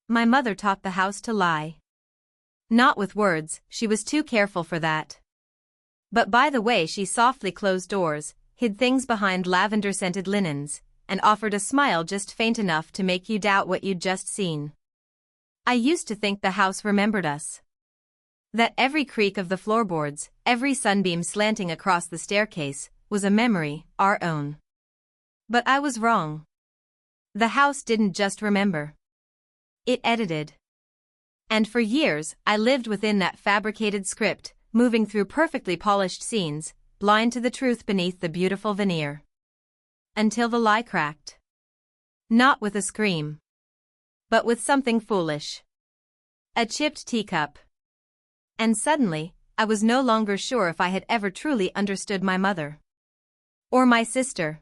My mother taught the house to lie. Not with words, she was too careful for that. But by the way she softly closed doors, hid things behind lavender-scented linens, and offered a smile just faint enough to make you doubt what you'd just seen. I used to think the house remembered us. That every creak of the floorboards, every sunbeam slanting across the staircase, was a memory, our own. But I was wrong. The house didn't just remember. It edited. And for years, I lived within that fabricated script, moving through perfectly polished scenes, blind to the truth beneath the beautiful veneer. Until the lie cracked. Not with a scream. But with something foolish. A chipped teacup. And suddenly, I was no longer sure if I had ever truly understood my mother. Or my sister.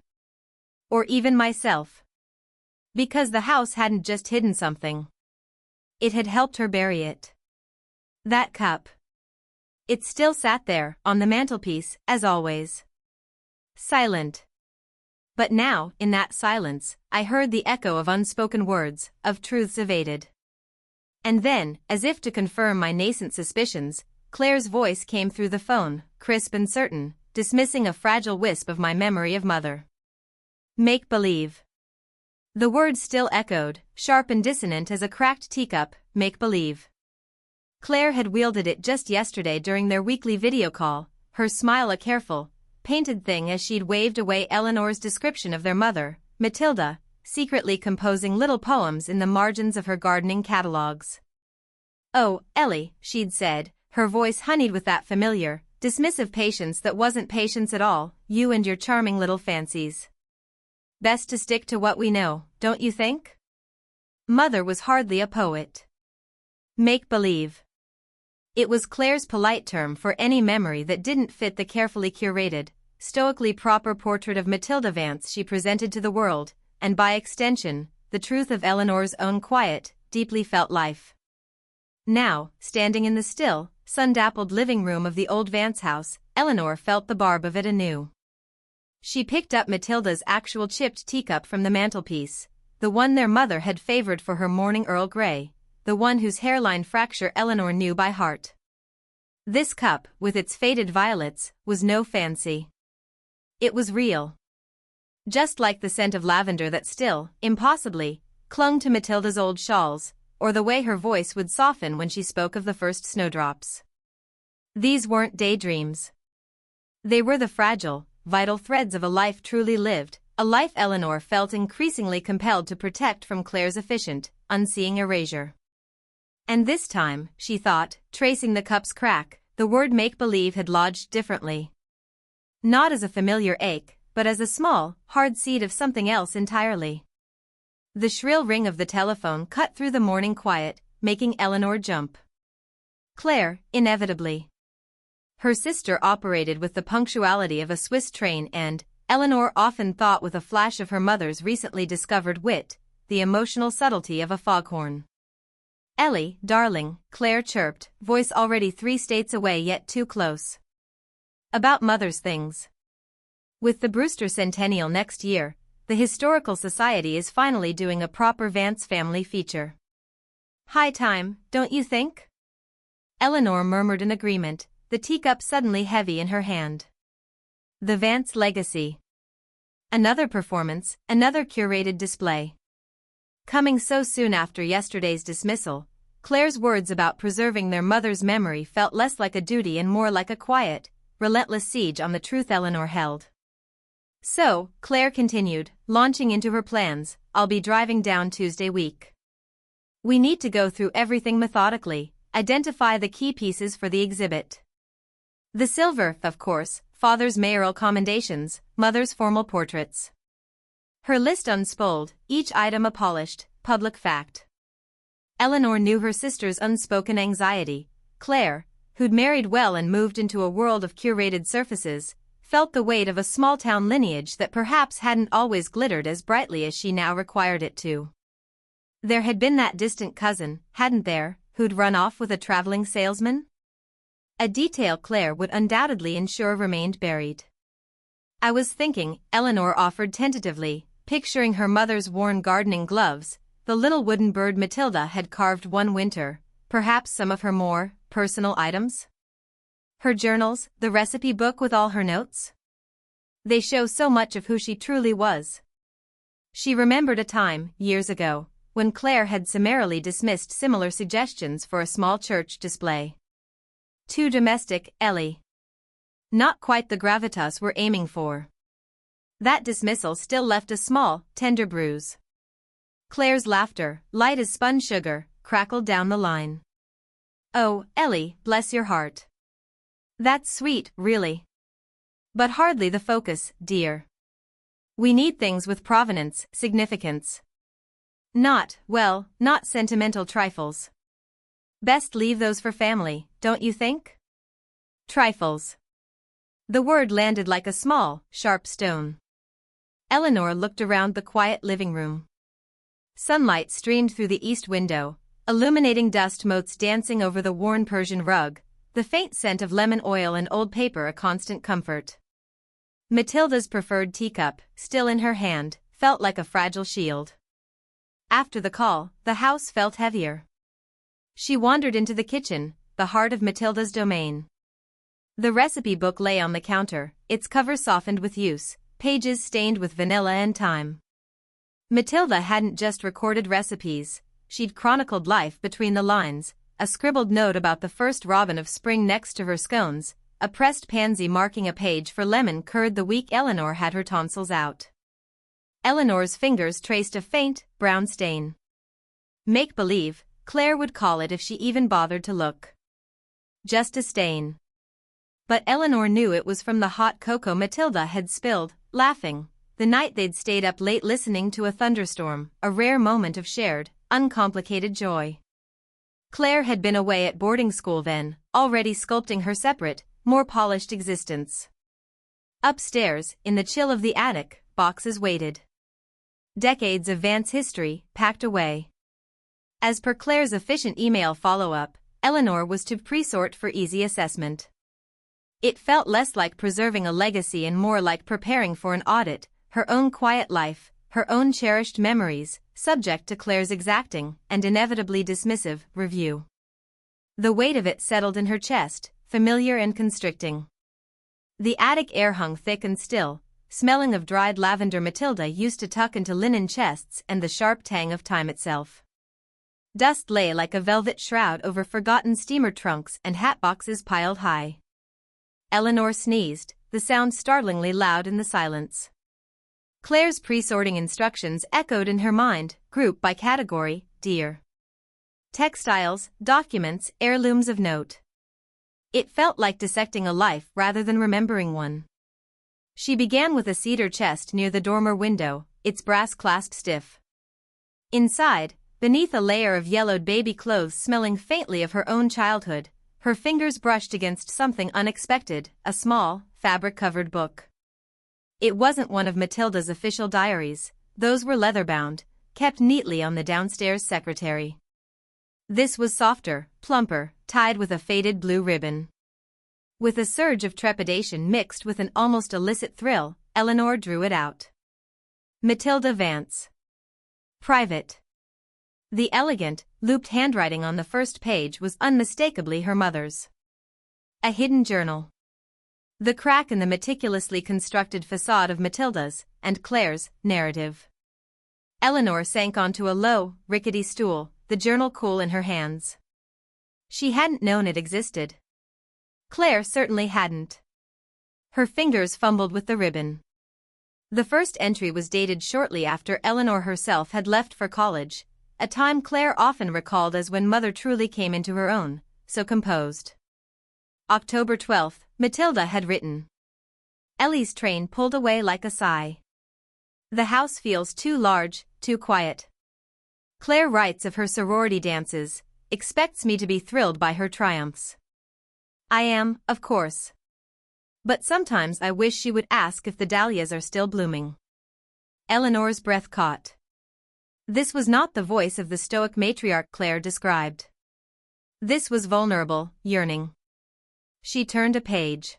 Or even myself. Because the house hadn't just hidden something. It had helped her bury it. That cup. It still sat there, on the mantelpiece, as always. Silent. But now, in that silence, I heard the echo of unspoken words, of truths evaded. And then, as if to confirm my nascent suspicions, Claire's voice came through the phone, crisp and certain, dismissing a fragile wisp of my memory of mother. Make believe. The words still echoed, sharp and dissonant as a cracked teacup, make believe. Claire had wielded it just yesterday during their weekly video call, her smile a careful, painted thing as she'd waved away Eleanor's description of their mother, Matilda, secretly composing little poems in the margins of her gardening catalogues. "Oh, Ellie," she'd said, her voice honeyed with that familiar, dismissive patience that wasn't patience at all, "you and your charming little fancies. Best to stick to what we know, don't you think?" Mother was hardly a poet. Make believe. It was Claire's polite term for any memory that didn't fit the carefully curated, stoically proper portrait of Matilda Vance she presented to the world, and by extension, the truth of Eleanor's own quiet, deeply felt life. Now, standing in the still, sun-dappled living room of the old Vance house, Eleanor felt the barb of it anew. She picked up Matilda's actual chipped teacup from the mantelpiece, the one their mother had favored for her morning Earl Grey, the one whose hairline fracture Eleanor knew by heart. This cup, with its faded violets, was no fancy. It was real. Just like the scent of lavender that still, impossibly, clung to Matilda's old shawls, or the way her voice would soften when she spoke of the first snowdrops. These weren't daydreams. They were the fragile, vital threads of a life truly lived, a life Eleanor felt increasingly compelled to protect from Claire's efficient, unseeing erasure. And this time, she thought, tracing the cup's crack, the word make-believe had lodged differently. Not as a familiar ache, but as a small, hard seed of something else entirely. The shrill ring of the telephone cut through the morning quiet, making Eleanor jump. Claire, inevitably. Her sister operated with the punctuality of a Swiss train and, Eleanor often thought with a flash of her mother's recently discovered wit, the emotional subtlety of a foghorn. "Ellie, darling," Claire chirped, voice already 3 states away yet too close. "About mother's things. With the Brewster Centennial next year, the Historical Society is finally doing a proper Vance family feature. High time, don't you think?" Eleanor murmured in agreement, the teacup suddenly heavy in her hand. The Vance legacy. Another performance, another curated display. Coming so soon after yesterday's dismissal, Claire's words about preserving their mother's memory felt less like a duty and more like a quiet, relentless siege on the truth Eleanor held. "So," Claire continued, launching into her plans, "I'll be driving down Tuesday week. We need to go through everything methodically, identify the key pieces for the exhibit. The silver, of course, father's mayoral commendations, mother's formal portraits." Her list unspooled, each item a polished, public fact. Eleanor knew her sister's unspoken anxiety. Claire, who'd married well and moved into a world of curated surfaces, felt the weight of a small-town lineage that perhaps hadn't always glittered as brightly as she now required it to. There had been that distant cousin, hadn't there, who'd run off with a traveling salesman? A detail Claire would undoubtedly ensure remained buried. "I was thinking," Eleanor offered tentatively, picturing her mother's worn gardening gloves, the little wooden bird Matilda had carved one winter, perhaps some of her more personal items? Her journals, the recipe book with all her notes? They show so much of who she truly was. She remembered a time, years ago, when Claire had summarily dismissed similar suggestions for a small church display. Too domestic, Ellie. Not quite the gravitas we're aiming for. That dismissal still left a small, tender bruise. Claire's laughter, light as spun sugar, crackled down the line. Oh, Ellie, bless your heart. That's sweet, really. But hardly the focus, dear. We need things with provenance, significance. Not sentimental trifles. Best leave those for family, don't you think? Trifles. The word landed like a small, sharp stone. Eleanor looked around the quiet living room. Sunlight streamed through the east window, illuminating dust motes dancing over the worn Persian rug, the faint scent of lemon oil and old paper a constant comfort. Matilda's preferred teacup, still in her hand, felt like a fragile shield. After the call, the house felt heavier. She wandered into the kitchen, the heart of Matilda's domain. The recipe book lay on the counter, its cover softened with use, pages stained with vanilla and thyme. Matilda hadn't just recorded recipes, she'd chronicled life between the lines, a scribbled note about the first robin of spring next to her scones, a pressed pansy marking a page for lemon curd the week Eleanor had her tonsils out. Eleanor's fingers traced a faint, brown stain. Make-believe, Claire would call it if she even bothered to look. Just a stain. But Eleanor knew it was from the hot cocoa Matilda had spilled, laughing, the night they'd stayed up late listening to a thunderstorm, a rare moment of shared, uncomplicated joy. Claire had been away at boarding school then, already sculpting her separate, more polished existence. Upstairs, in the chill of the attic, boxes waited. Decades of Vance history, packed away. As per Claire's efficient email follow-up, Eleanor was to pre-sort for easy assessment. It felt less like preserving a legacy and more like preparing for an audit, her own quiet life, her own cherished memories, subject to Claire's exacting, and inevitably dismissive, review. The weight of it settled in her chest, familiar and constricting. The attic air hung thick and still, smelling of dried lavender Matilda used to tuck into linen chests and the sharp tang of time itself. Dust lay like a velvet shroud over forgotten steamer trunks and hat boxes piled high. Eleanor sneezed, the sound startlingly loud in the silence. Claire's pre-sorting instructions echoed in her mind, group by category, dear. Textiles, documents, heirlooms of note. It felt like dissecting a life rather than remembering one. She began with a cedar chest near the dormer window, its brass clasp stiff. Inside, beneath a layer of yellowed baby clothes smelling faintly of her own childhood, her fingers brushed against something unexpected, a small, fabric-covered book. It wasn't one of Matilda's official diaries, those were leather-bound, kept neatly on the downstairs secretary. This was softer, plumper, tied with a faded blue ribbon. With a surge of trepidation mixed with an almost illicit thrill, Eleanor drew it out. Matilda Vance. Private. The elegant, looped handwriting on the first page was unmistakably her mother's. A hidden journal. The crack in the meticulously constructed facade of Matilda's, and Claire's, narrative. Eleanor sank onto a low, rickety stool, the journal cool in her hands. She hadn't known it existed. Claire certainly hadn't. Her fingers fumbled with the ribbon. The first entry was dated shortly after Eleanor herself had left for college, a time Claire often recalled as when mother truly came into her own, so composed. October 12th, Matilda had written. Ellie's train pulled away like a sigh. The house feels too large, too quiet. Claire writes of her sorority dances, expects me to be thrilled by her triumphs. I am, of course. But sometimes I wish she would ask if the dahlias are still blooming. Eleanor's breath caught. This was not the voice of the stoic matriarch Claire described. This was vulnerable, yearning. She turned a page.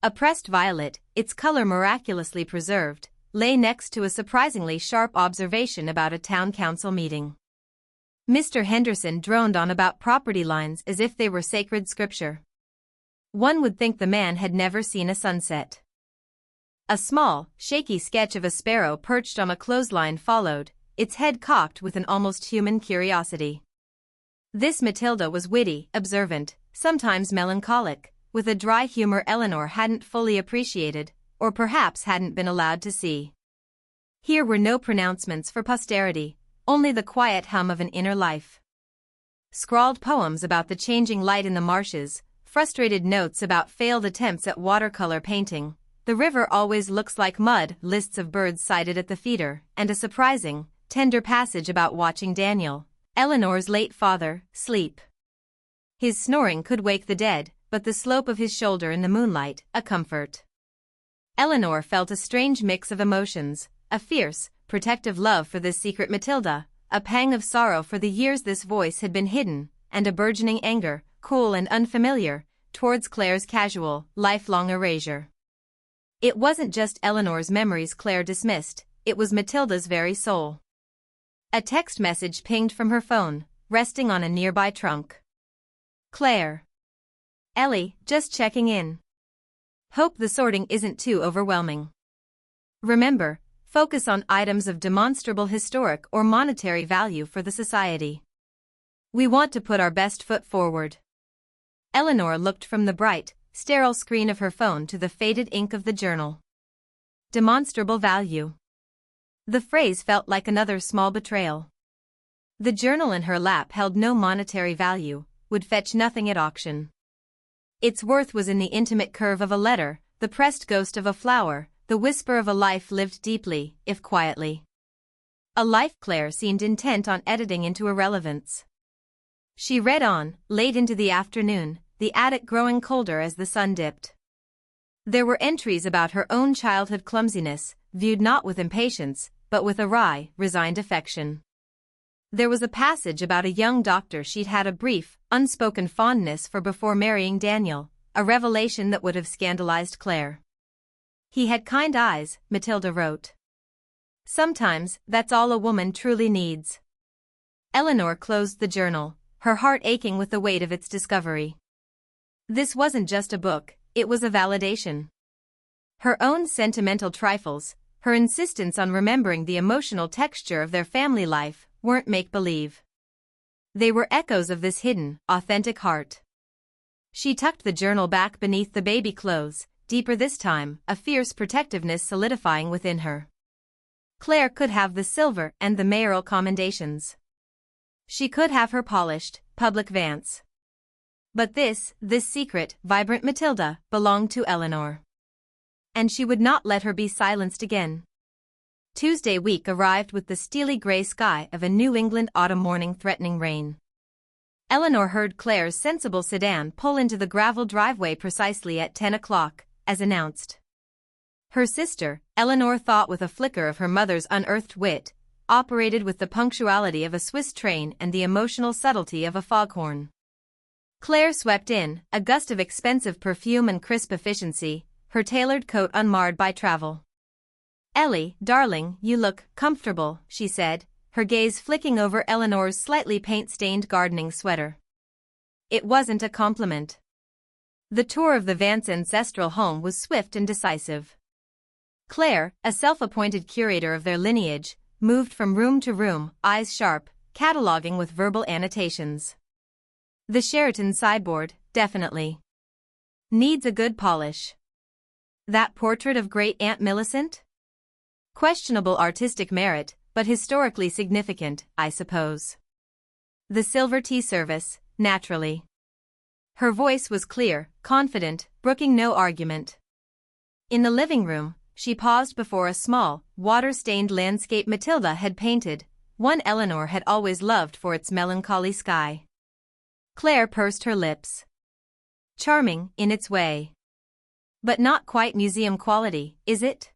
A pressed violet, its color miraculously preserved, lay next to a surprisingly sharp observation about a town council meeting. Mr. Henderson droned on about property lines as if they were sacred scripture. One would think the man had never seen a sunset. A small, shaky sketch of a sparrow perched on a clothesline followed, its head cocked with an almost human curiosity. This Matilda was witty, observant, sometimes melancholic, with a dry humor Eleanor hadn't fully appreciated, or perhaps hadn't been allowed to see. Here were no pronouncements for posterity, only the quiet hum of an inner life. Scrawled poems about the changing light in the marshes, frustrated notes about failed attempts at watercolor painting, the river always looks like mud, lists of birds sighted at the feeder, and a surprising, tender passage about watching Daniel, Eleanor's late father, sleep. His snoring could wake the dead, but the slope of his shoulder in the moonlight, a comfort. Eleanor felt a strange mix of emotions, a fierce, protective love for this secret Matilda, a pang of sorrow for the years this voice had been hidden, and a burgeoning anger, cool and unfamiliar, towards Claire's casual, lifelong erasure. It wasn't just Eleanor's memories Claire dismissed, it was Matilda's very soul. A text message pinged from her phone, resting on a nearby trunk. Claire. Ellie, just checking in. Hope the sorting isn't too overwhelming. Remember, focus on items of demonstrable historic or monetary value for the society. We want to put our best foot forward. Eleanor looked from the bright, sterile screen of her phone to the faded ink of the journal. Demonstrable value. The phrase felt like another small betrayal. The journal in her lap held no monetary value, would fetch nothing at auction. Its worth was in the intimate curve of a letter, the pressed ghost of a flower, the whisper of a life lived deeply, if quietly. A life Claire seemed intent on editing into irrelevance. She read on, late into the afternoon, the attic growing colder as the sun dipped. There were entries about her own childhood clumsiness, viewed not with impatience, but with a wry, resigned affection. There was a passage about a young doctor she'd had a brief, unspoken fondness for before marrying Daniel, a revelation that would have scandalized Claire. He had kind eyes, Matilda wrote. Sometimes, that's all a woman truly needs. Eleanor closed the journal, her heart aching with the weight of its discovery. This wasn't just a book, it was a validation. Her own sentimental trifles, her insistence on remembering the emotional texture of their family life, weren't make-believe. They were echoes of this hidden, authentic heart. She tucked the journal back beneath the baby clothes, deeper this time, a fierce protectiveness solidifying within her. Claire could have the silver and the mayoral commendations. She could have her polished, public Vance. But this secret, vibrant Matilda, belonged to Eleanor. And she would not let her be silenced again. Tuesday week arrived with the steely gray sky of a New England autumn morning threatening rain. Eleanor heard Claire's sensible sedan pull into the gravel driveway precisely at 10 o'clock, as announced. Her sister, Eleanor thought with a flicker of her mother's unearthed wit, operated with the punctuality of a Swiss train and the emotional subtlety of a foghorn. Claire swept in, a gust of expensive perfume and crisp efficiency, her tailored coat unmarred by travel. "Ellie, darling, you look comfortable," she said, her gaze flicking over Eleanor's slightly paint-stained gardening sweater. It wasn't a compliment. The tour of the Vance ancestral home was swift and decisive. Claire, a self-appointed curator of their lineage, moved from room to room, eyes sharp, cataloging with verbal annotations. The Sheraton sideboard, definitely. Needs a good polish. That portrait of great Aunt Millicent? Questionable artistic merit, but historically significant, I suppose. The silver tea service, naturally. Her voice was clear, confident, brooking no argument. In the living room, she paused before a small, water-stained landscape Matilda had painted, one Eleanor had always loved for its melancholy sky. Claire pursed her lips. Charming, in its way. But not quite museum quality, is it?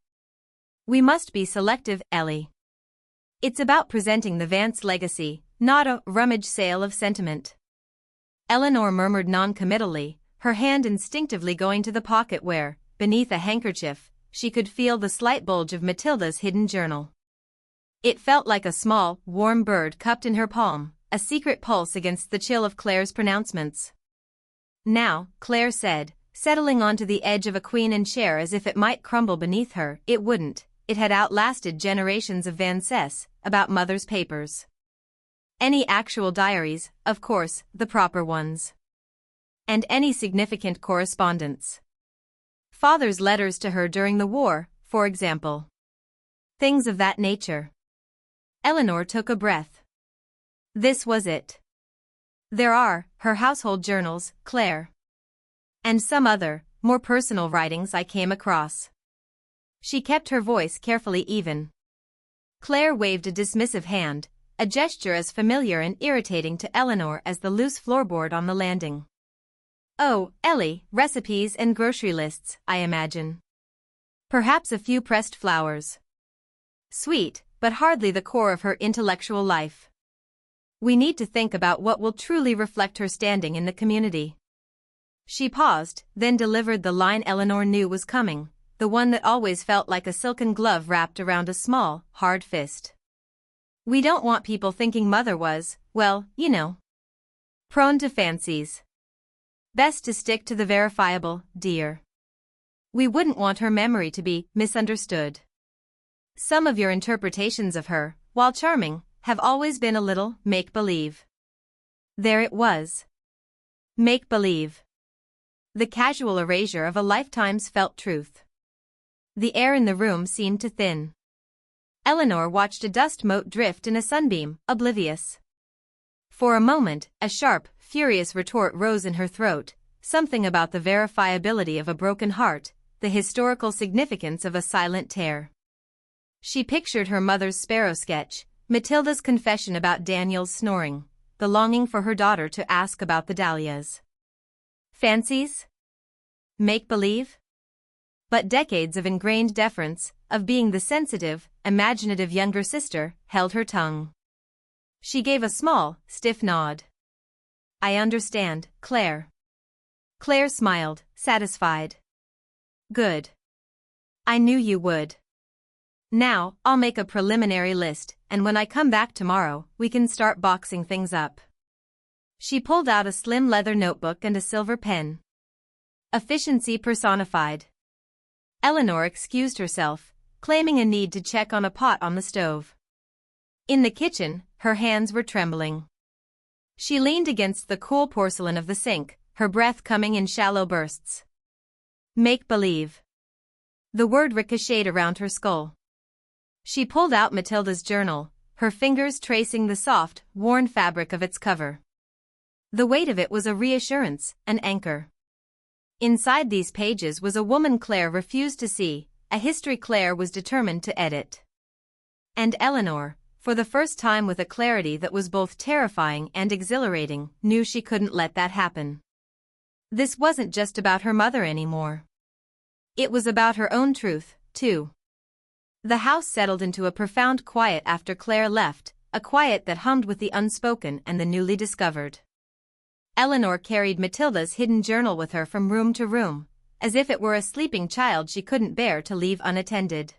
We must be selective, Ellie. It's about presenting the Vance legacy, not a rummage sale of sentiment. Eleanor murmured non-committally, her hand instinctively going to the pocket where, beneath a handkerchief, she could feel the slight bulge of Matilda's hidden journal. It felt like a small, warm bird cupped in her palm, a secret pulse against the chill of Claire's pronouncements. Now, Claire said, settling onto the edge of a queen and chair as if it might crumble beneath her. It wouldn't. It had outlasted generations of Van Cess, about Mother's papers. Any actual diaries, of course, the proper ones. And any significant correspondence. Father's letters to her during the war, for example. Things of that nature. Eleanor took a breath. This was it. There are her household journals, Claire. And some other, more personal writings I came across. She kept her voice carefully even. Claire waved a dismissive hand, a gesture as familiar and irritating to Eleanor as the loose floorboard on the landing. Oh, Ellie, recipes and grocery lists, I imagine. Perhaps a few pressed flowers. Sweet, but hardly the core of her intellectual life. We need to think about what will truly reflect her standing in the community. She paused, then delivered the line Eleanor knew was coming, the one that always felt like a silken glove wrapped around a small, hard fist. We don't want people thinking Mother was, well, you know, prone to fancies. Best to stick to the verifiable, dear. We wouldn't want her memory to be misunderstood. Some of your interpretations of her, while charming, have always been a little make-believe. There it was. Make-believe. The casual erasure of a lifetime's felt truth. The air in the room seemed to thin. Eleanor watched a dust mote drift in a sunbeam, oblivious. For a moment, a sharp, furious retort rose in her throat, something about the verifiability of a broken heart, the historical significance of a silent tear. She pictured her mother's sparrow sketch, Matilda's confession about Daniel's snoring, the longing for her daughter to ask about the dahlias. Fancies? Make-believe? But decades of ingrained deference, of being the sensitive, imaginative younger sister, held her tongue. She gave a small, stiff nod. I understand, Claire. Claire smiled, satisfied. Good. I knew you would. Now, I'll make a preliminary list, and when I come back tomorrow, we can start boxing things up. She pulled out a slim leather notebook and a silver pen. Efficiency personified. Eleanor excused herself, claiming a need to check on a pot on the stove. In the kitchen, her hands were trembling. She leaned against the cool porcelain of the sink, her breath coming in shallow bursts. Make-believe. The word ricocheted around her skull. She pulled out Matilda's journal, her fingers tracing the soft, worn fabric of its cover. The weight of it was a reassurance, an anchor. Inside these pages was a woman Claire refused to see, a history Claire was determined to edit. And Eleanor, for the first time with a clarity that was both terrifying and exhilarating, knew she couldn't let that happen. This wasn't just about her mother anymore. It was about her own truth, too. The house settled into a profound quiet after Claire left, a quiet that hummed with the unspoken and the newly discovered. Eleanor carried Matilda's hidden journal with her from room to room, as if it were a sleeping child she couldn't bear to leave unattended.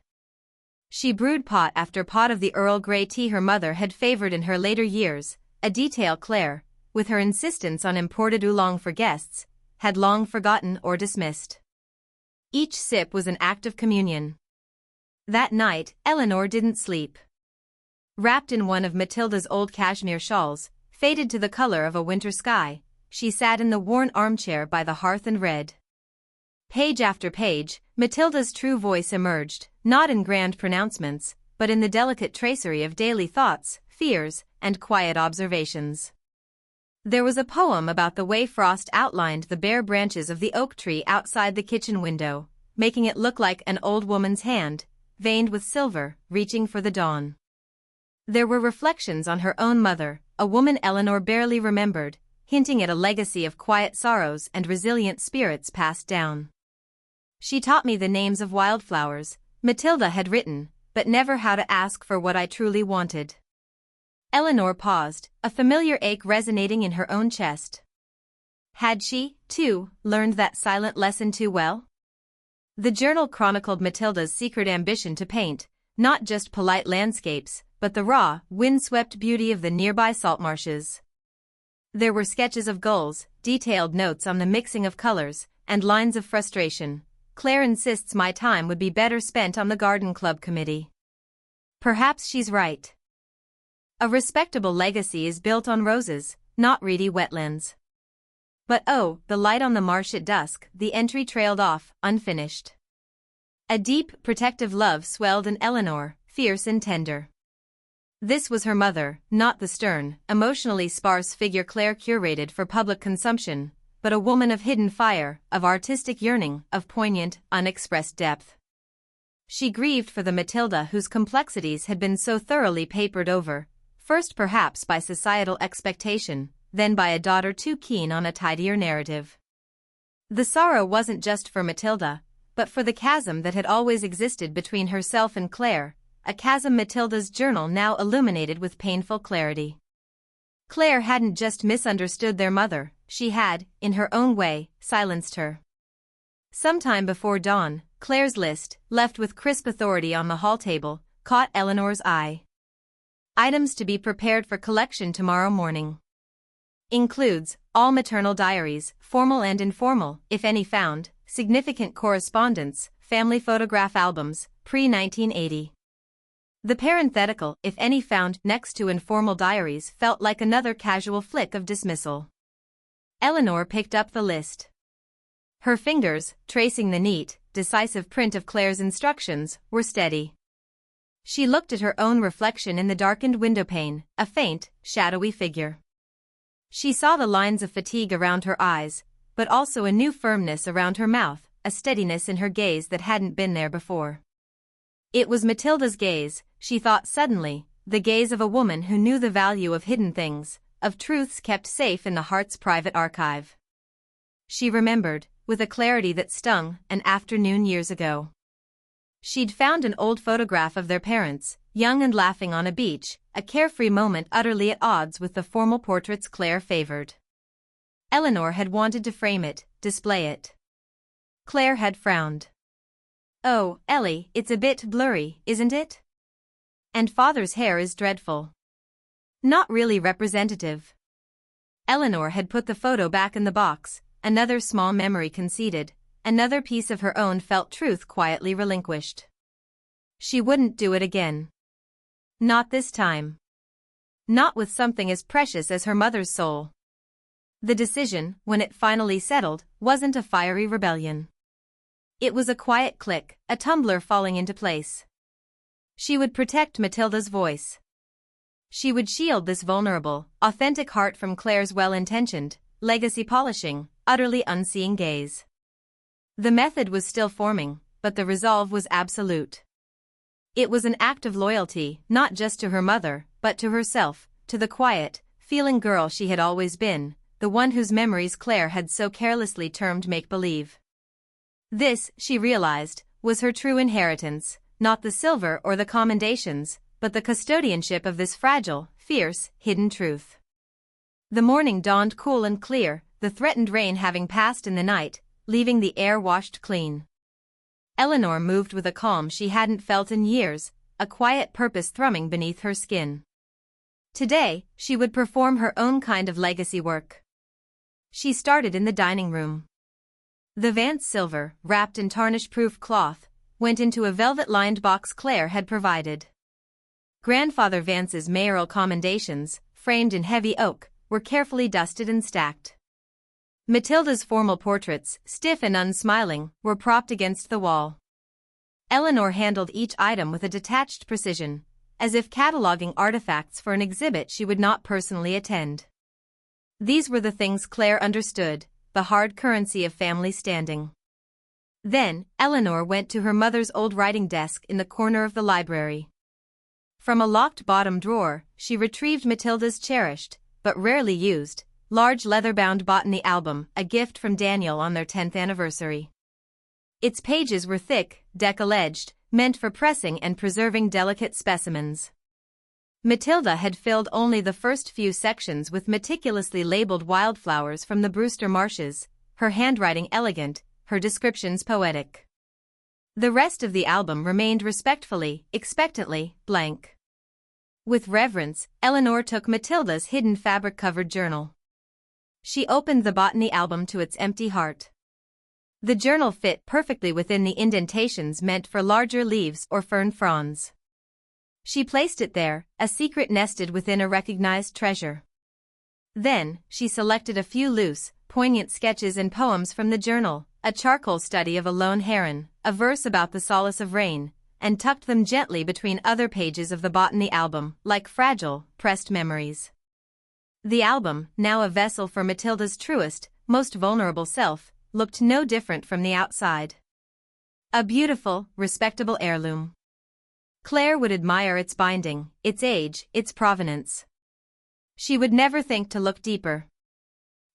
She brewed pot after pot of the Earl Grey tea her mother had favored in her later years, a detail Claire, with her insistence on imported oolong for guests, had long forgotten or dismissed. Each sip was an act of communion. That night, Eleanor didn't sleep. Wrapped in one of Matilda's old cashmere shawls, faded to the color of a winter sky, she sat in the worn armchair by the hearth and read. Page after page, Matilda's true voice emerged, not in grand pronouncements, but in the delicate tracery of daily thoughts, fears, and quiet observations. There was a poem about the way frost outlined the bare branches of the oak tree outside the kitchen window, making it look like an old woman's hand, veined with silver, reaching for the dawn. There were reflections on her own mother, a woman Eleanor barely remembered, hinting at a legacy of quiet sorrows and resilient spirits passed down. She taught me the names of wildflowers, Matilda had written, but never how to ask for what I truly wanted. Eleanor paused, a familiar ache resonating in her own chest. Had she, too, learned that silent lesson too well? The journal chronicled Matilda's secret ambition to paint, not just polite landscapes, but the raw, wind-swept beauty of the nearby salt marshes. There were sketches of gulls, detailed notes on the mixing of colors, and lines of frustration. Claire insists my time would be better spent on the garden club committee. Perhaps she's right. A respectable legacy is built on roses, not reedy wetlands. But oh, the light on the marsh at dusk, the entry trailed off, unfinished. A deep, protective love swelled in Eleanor, fierce and tender. This was her mother, not the stern, emotionally sparse figure Claire curated for public consumption, but a woman of hidden fire, of artistic yearning, of poignant, unexpressed depth. She grieved for the Matilda whose complexities had been so thoroughly papered over, first perhaps by societal expectation, then by a daughter too keen on a tidier narrative. The sorrow wasn't just for Matilda, but for the chasm that had always existed between herself and Claire, a chasm Matilda's journal now illuminated with painful clarity. Claire hadn't just misunderstood their mother, she had, in her own way, silenced her. Sometime before dawn, Claire's list, left with crisp authority on the hall table, caught Eleanor's eye. Items to be prepared for collection tomorrow morning. Includes all maternal diaries, formal and informal, if any found, significant correspondence, family photograph albums, pre-1980. The parenthetical, if any found, next to informal diaries felt like another casual flick of dismissal. Eleanor picked up the list. Her fingers, tracing the neat, decisive print of Claire's instructions, were steady. She looked at her own reflection in the darkened windowpane, a faint, shadowy figure. She saw the lines of fatigue around her eyes, but also a new firmness around her mouth, a steadiness in her gaze that hadn't been there before. It was Matilda's gaze, she thought suddenly, the gaze of a woman who knew the value of hidden things, of truths kept safe in the heart's private archive. She remembered, with a clarity that stung, an afternoon years ago. She'd found an old photograph of their parents, young and laughing on a beach, a carefree moment utterly at odds with the formal portraits Claire favored. Eleanor had wanted to frame it, display it. Claire had frowned. "Oh, Ellie, it's a bit blurry, isn't it? And father's hair is dreadful. Not really representative." Eleanor had put the photo back in the box, another small memory conceded, another piece of her own felt truth quietly relinquished. She wouldn't do it again. Not this time. Not with something as precious as her mother's soul. The decision, when it finally settled, wasn't a fiery rebellion. It was a quiet click, a tumbler falling into place. She would protect Matilda's voice. She would shield this vulnerable, authentic heart from Claire's well-intentioned, legacy polishing, utterly unseeing gaze. The method was still forming, but the resolve was absolute. It was an act of loyalty, not just to her mother, but to herself, to the quiet, feeling girl she had always been, the one whose memories Claire had so carelessly termed make-believe. This, she realized, was her true inheritance, not the silver or the commendations, but the custodianship of this fragile, fierce, hidden truth. The morning dawned cool and clear, the threatened rain having passed in the night, leaving the air washed clean. Eleanor moved with a calm she hadn't felt in years, a quiet purpose thrumming beneath her skin. Today, she would perform her own kind of legacy work. She started in the dining room. The Vance silver, wrapped in tarnish-proof cloth, went into a velvet-lined box Claire had provided. Grandfather Vance's mayoral commendations, framed in heavy oak, were carefully dusted and stacked. Matilda's formal portraits, stiff and unsmiling, were propped against the wall. Eleanor handled each item with a detached precision, as if cataloging artifacts for an exhibit she would not personally attend. These were the things Claire understood, the hard currency of family standing. Then, Eleanor went to her mother's old writing desk in the corner of the library. From a locked bottom drawer, she retrieved Matilda's cherished, but rarely used, large leather-bound botany album, a gift from Daniel on their 10th anniversary. Its pages were thick, decal-edged, meant for pressing and preserving delicate specimens. Matilda had filled only the first few sections with meticulously labeled wildflowers from the Brewster marshes, her handwriting elegant, her descriptions poetic. The rest of the album remained respectfully, expectantly, blank. With reverence, Eleanor took Matilda's hidden fabric-covered journal. She opened the botany album to its empty heart. The journal fit perfectly within the indentations meant for larger leaves or fern fronds. She placed it there, a secret nested within a recognized treasure. Then, she selected a few loose, poignant sketches and poems from the journal, a charcoal study of a lone heron, a verse about the solace of rain, and tucked them gently between other pages of the botany album, like fragile, pressed memories. The album, now a vessel for Matilda's truest, most vulnerable self, looked no different from the outside. A beautiful, respectable heirloom. Claire would admire its binding, its age, its provenance. She would never think to look deeper.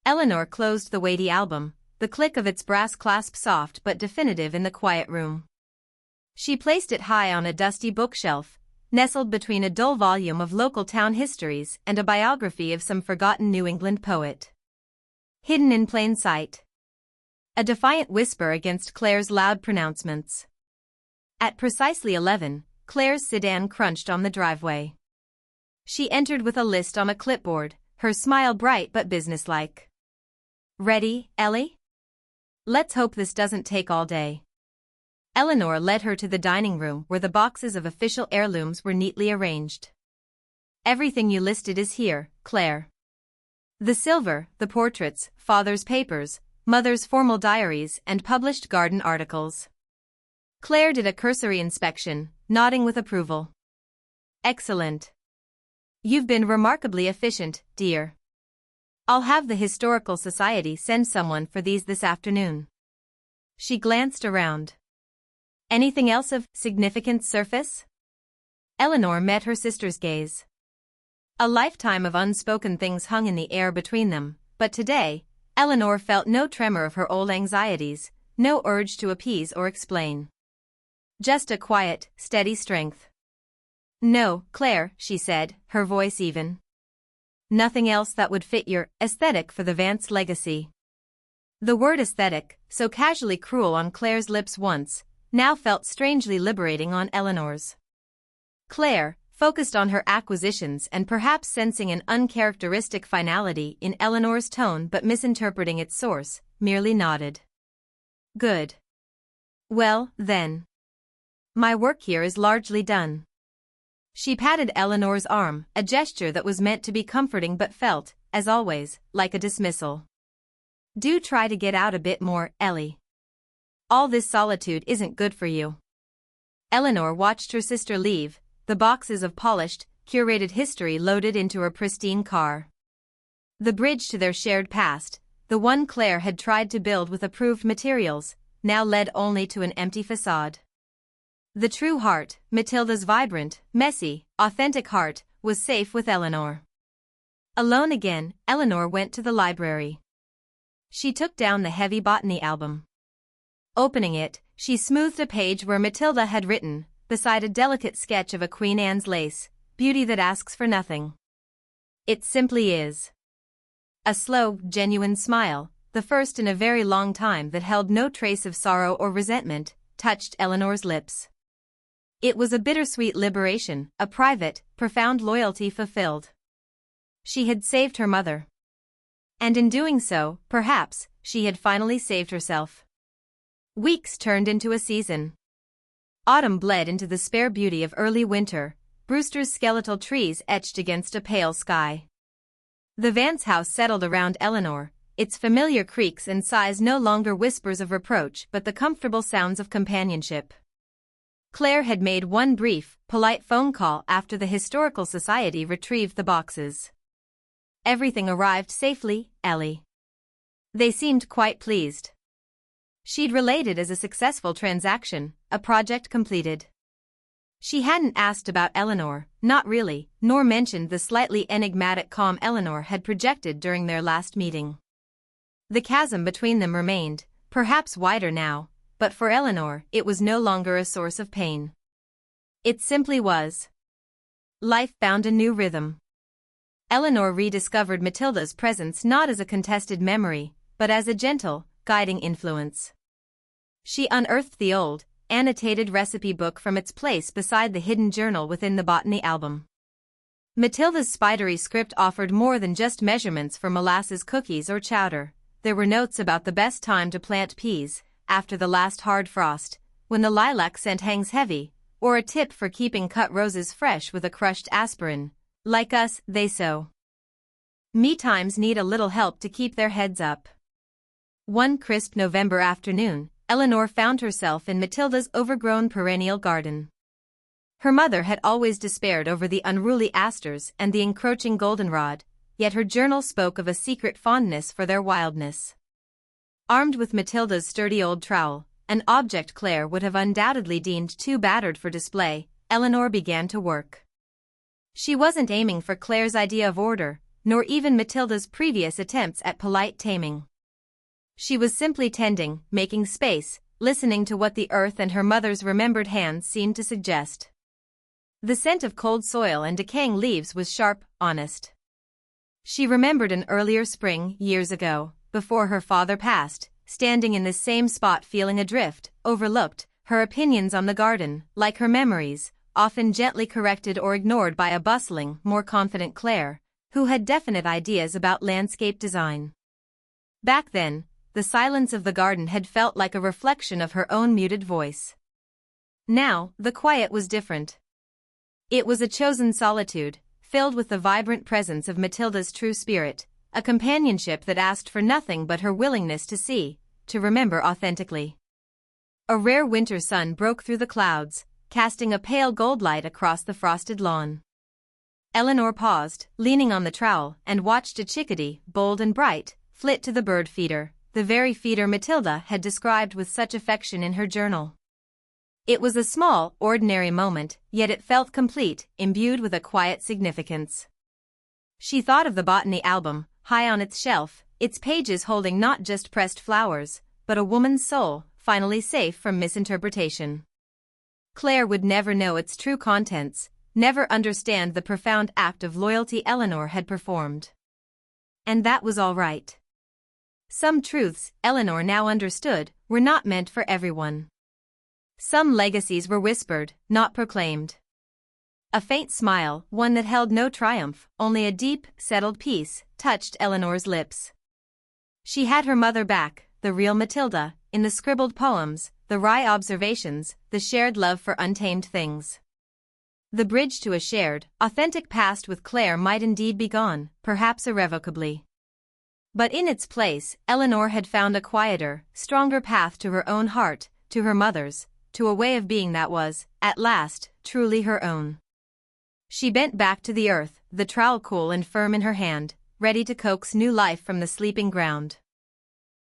Eleanor closed the weighty album, the click of its brass clasp soft but definitive in the quiet room. She placed it high on a dusty bookshelf, nestled between a dull volume of local town histories and a biography of some forgotten New England poet. Hidden in plain sight. A defiant whisper against Claire's loud pronouncements. At precisely 11, Claire's sedan crunched on the driveway. She entered with a list on a clipboard, her smile bright but businesslike. "Ready, Ellie? Let's hope this doesn't take all day." Eleanor led her to the dining room where the boxes of official heirlooms were neatly arranged. "Everything you listed is here, Claire. The silver, the portraits, father's papers, mother's formal diaries and published garden articles." Claire did a cursory inspection, nodding with approval. "Excellent. You've been remarkably efficient, dear. I'll have the Historical Society send someone for these this afternoon." She glanced around. "Anything else of significant surface?" Eleanor met her sister's gaze. A lifetime of unspoken things hung in the air between them, but today, Eleanor felt no tremor of her old anxieties, no urge to appease or explain. Just a quiet, steady strength. "No, Claire," she said, her voice even. "Nothing else that would fit your aesthetic for the Vance legacy." The word aesthetic, so casually cruel on Claire's lips once, now felt strangely liberating on Eleanor's. Claire, focused on her acquisitions and perhaps sensing an uncharacteristic finality in Eleanor's tone but misinterpreting its source, merely nodded. "Good. Well, then. My work here is largely done." She patted Eleanor's arm, a gesture that was meant to be comforting but felt, as always, like a dismissal. "Do try to get out a bit more, Ellie. All this solitude isn't good for you." Eleanor watched her sister leave, the boxes of polished, curated history loaded into her pristine car. The bridge to their shared past, the one Claire had tried to build with approved materials, now led only to an empty facade. The true heart, Matilda's vibrant, messy, authentic heart, was safe with Eleanor. Alone again, Eleanor went to the library. She took down the heavy botany album. Opening it, she smoothed a page where Matilda had written, beside a delicate sketch of a Queen Anne's lace, "Beauty that asks for nothing. It simply is." A slow, genuine smile, the first in a very long time that held no trace of sorrow or resentment, touched Eleanor's lips. It was a bittersweet liberation, a private, profound loyalty fulfilled. She had saved her mother. And in doing so, perhaps, she had finally saved herself. Weeks turned into a season. Autumn bled into the spare beauty of early winter, Brewster's skeletal trees etched against a pale sky. The Vance house settled around Eleanor, its familiar creaks and sighs no longer whispers of reproach but the comfortable sounds of companionship. Claire had made one brief, polite phone call after the Historical Society retrieved the boxes. "Everything arrived safely, Ellie." They seemed quite pleased. She'd related as a successful transaction, a project completed. She hadn't asked about Eleanor, not really, nor mentioned the slightly enigmatic calm Eleanor had projected during their last meeting. The chasm between them remained, perhaps wider now, but for Eleanor it was no longer a source of pain. It simply was. Life found a new rhythm. Eleanor rediscovered Matilda's presence not as a contested memory, but as a gentle, guiding influence. She unearthed the old, annotated recipe book from its place beside the hidden journal within the botany album. Matilda's spidery script offered more than just measurements for molasses cookies or chowder. There were notes about the best time to plant peas, after the last hard frost, when the lilac scent hangs heavy, or a tip for keeping cut roses fresh with a crushed aspirin. Like us, they sow. Me times need a little help to keep their heads up. One crisp November afternoon, Eleanor found herself in Matilda's overgrown perennial garden. Her mother had always despaired over the unruly asters and the encroaching goldenrod, yet her journal spoke of a secret fondness for their wildness. Armed with Matilda's sturdy old trowel, an object Claire would have undoubtedly deemed too battered for display, Eleanor began to work. She wasn't aiming for Claire's idea of order, nor even Matilda's previous attempts at polite taming. She was simply tending, making space, listening to what the earth and her mother's remembered hands seemed to suggest. The scent of cold soil and decaying leaves was sharp, honest. She remembered an earlier spring, years ago, before her father passed, standing in this same spot feeling adrift, overlooked, her opinions on the garden, like her memories, often gently corrected or ignored by a bustling, more confident Claire, who had definite ideas about landscape design. Back then, the silence of the garden had felt like a reflection of her own muted voice. Now, the quiet was different. It was a chosen solitude, filled with the vibrant presence of Matilda's true spirit, a companionship that asked for nothing but her willingness to see, to remember authentically. A rare winter sun broke through the clouds, casting a pale gold light across the frosted lawn. Eleanor paused, leaning on the trowel, and watched a chickadee, bold and bright, flit to the bird feeder, the very feeder Matilda had described with such affection in her journal. It was a small, ordinary moment, yet it felt complete, imbued with a quiet significance. She thought of the botany album, high on its shelf, its pages holding not just pressed flowers, but a woman's soul, finally safe from misinterpretation. Claire would never know its true contents, never understand the profound act of loyalty Eleanor had performed. And that was all right. Some truths, Eleanor now understood, were not meant for everyone. Some legacies were whispered, not proclaimed. A faint smile, one that held no triumph, only a deep, settled peace, touched Eleanor's lips. She had her mother back, the real Matilda, in the scribbled poems, the wry observations, the shared love for untamed things. The bridge to a shared, authentic past with Claire might indeed be gone, perhaps irrevocably. But in its place, Eleanor had found a quieter, stronger path to her own heart, to her mother's, to a way of being that was, at last, truly her own. She bent back to the earth, the trowel cool and firm in her hand, ready to coax new life from the sleeping ground.